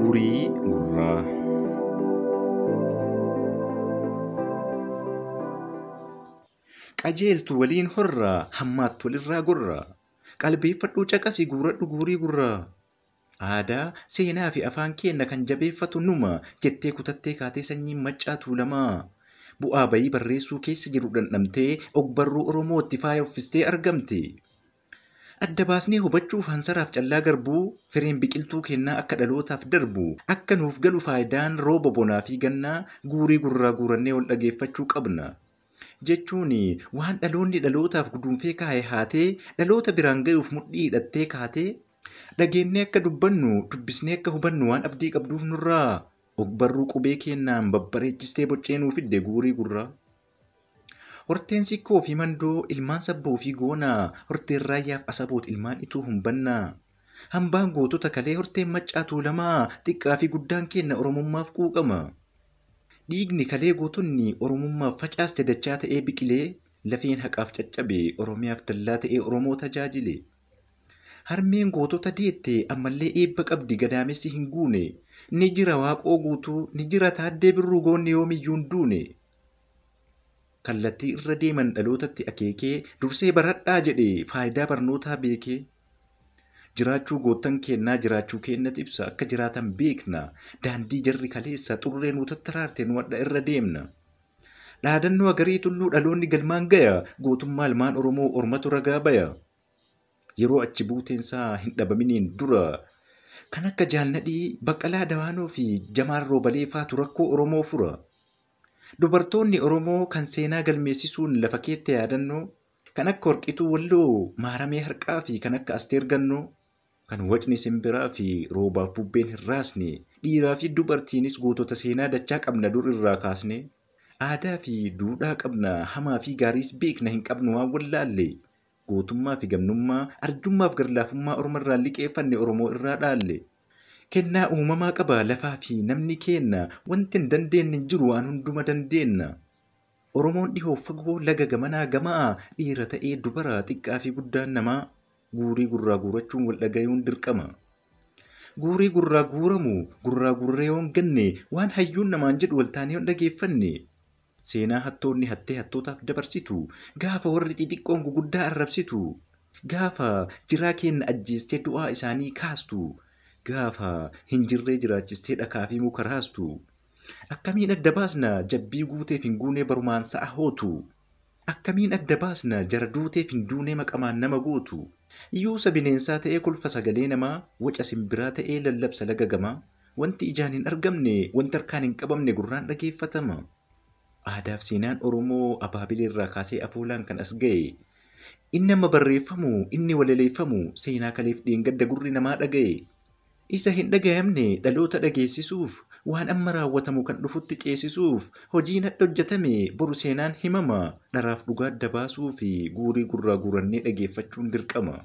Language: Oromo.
Guurii gurraa. Qajeeltu waliin horraa, hammaattu walirraa gorraa. Qalbeeffadhuu caqasi guuradhu guurii gurraa. Aadaa, seenaa fi afaan keenya kan jabeeffatu numa jettee kutattee kaatee sanyiin maccaa tuulamaa. Bu'aa bayii barreessuu keessa jiru dhandhamtee ogbarruu Oromootti faaya uffistee argamte. Adda baasnee hubachuuf hansaraaf callaa garbuu fireen biqiltuu kennaa akka dhalootaaf darbu akka nuuf galu faayidaan rooba bonaa fi gannaa guurii gurraa guurannee wal dhageeffachuu qabna. Jechuun waan dhaloonni dhalootaaf guduunfee kaa'e haatee dhaloota biraan ga'uuf mudhii hidhattee kaatee dhageennee akka dubbannu dubbisnee akka hubannu waan abdii qabduuf nurraa ogbarruu qubee kennaan babbareechistee boccee nuuf fidde guurii gurraa. Horteen sikkoo fi mandoo ilmaan sabboo fi goonaa horteen raayyaaf asaboot ilmaan ituu humbannaa. Hambaan gootota kalee horteen maccaa tuulamaa xiqqaa fi guddaan kenna Oromummaaf quuqama. Dhiigni kalee gootonni Oromummaaf facaaste dachaa ta'ee biqilee lafeen haqaaf caccabe Oromiyaaf dallaa ta'ee Oromoo tajaajile. Harmeen gootota deette ammallee eebba qabdi gadaamessi hin guune. Ni jira waaqoo guutuu ni jira taaddee birruu goonni yoomiyyuu hin duune. Kallattii irra deeman dhalootatti akeekee dursee baradhaa jedhee faayidaa barnootaa beekee. Jiraachuu goottan kennaa jiraachuu kennatti ibsa akka jiraatan beekna. Daandii jarri kaleessa xurree nu tattaraarte nu wadha irra deemna. Dhaadannoo agarii tulluu dhaloonni galmaan gaya gootummaa ilmaan Oromoo ormatu ragaa baya. Yeroo achi buuteensaa hin dhabaminiin dura kan akka jaalnadhii Baqqalaa Dawaanoo fi Jamaal Roobalee faatu rakkoo Oromoo fura. Dubartoonni Oromoo kan seenaa galmeessisuun lafa keetti yaadannoo kan akka Horqituu Walloo Maaramee Harqaa fi kan akka Asteer Gannoo kan wacni simbiraa fi roobaaf bubbeen hin raasne dhiiraa fi dubartiinis gootota seenaa dachaa qabna dur irraa kaasne aadaa fi duudhaa qabna hamaa fi gaariis beekna hin qabnu waan wallaalle gootummaa fi gamnummaa arjummaaf garlaafummaa Oromarraa liqeeffanne Oromoo irraa dhaalle. Kennaa uumamaa qaba lafaa fi namni kenna wanti hin dandeenye hin jiru waan hunduma dandeenna. Oromoon dhihoo fagoo laga gamanaa gamaa dhiira ta'ee dubara xiqqaa fi guddaan namaa guurii gurraa guurachuun wal dhagayuun dirqama. Guurii gurraa guuramu gurraa gurree yoon ganne waan hayyuun namaan jedhu waltaanee yoon dhageeffanne. Seenaa hattoonni hattee hattootaaf dabarsitu gaafa warri xixiqqoon guguddaa arrabsitu gaafa jiraa kenna ajjeestee du'aa isaanii kaastu. Gaafa hin jirree jiraachistee dhakaa fi muka raastu. Akkamiin adda baasna jabbii guuteef hin guunee barumaan sa'a hootu. Akkamiin adda baasna jara duuteef hin duunee maqamaan nama gootu. Yuusa bineensaa ta'ee kolfa sagalee namaa waca simbiraa ta'ee lallabsa laga gamaa. Wanti ijaan hin argamne wanti harkaan hin qabamne gurraan dhageeffatama. Aadaaf seenaan Oromoo abaabileerraa kaasee afoolaan kan as ga'e. Inni amma barreeffamu inni walaleeffamu seenaa kaleef dheengadda gurri namaa dhaga'e. Isa hin dhagayamne dhaloota dhageessisuuf waan amma raawwatamu kan dhufutti ceesisuuf hojiin hadha hojjetame boru seenaan himama dharaaf dhugaa adda baasuu fi guurii gurraa guurannee dhageeffachuun dirqama.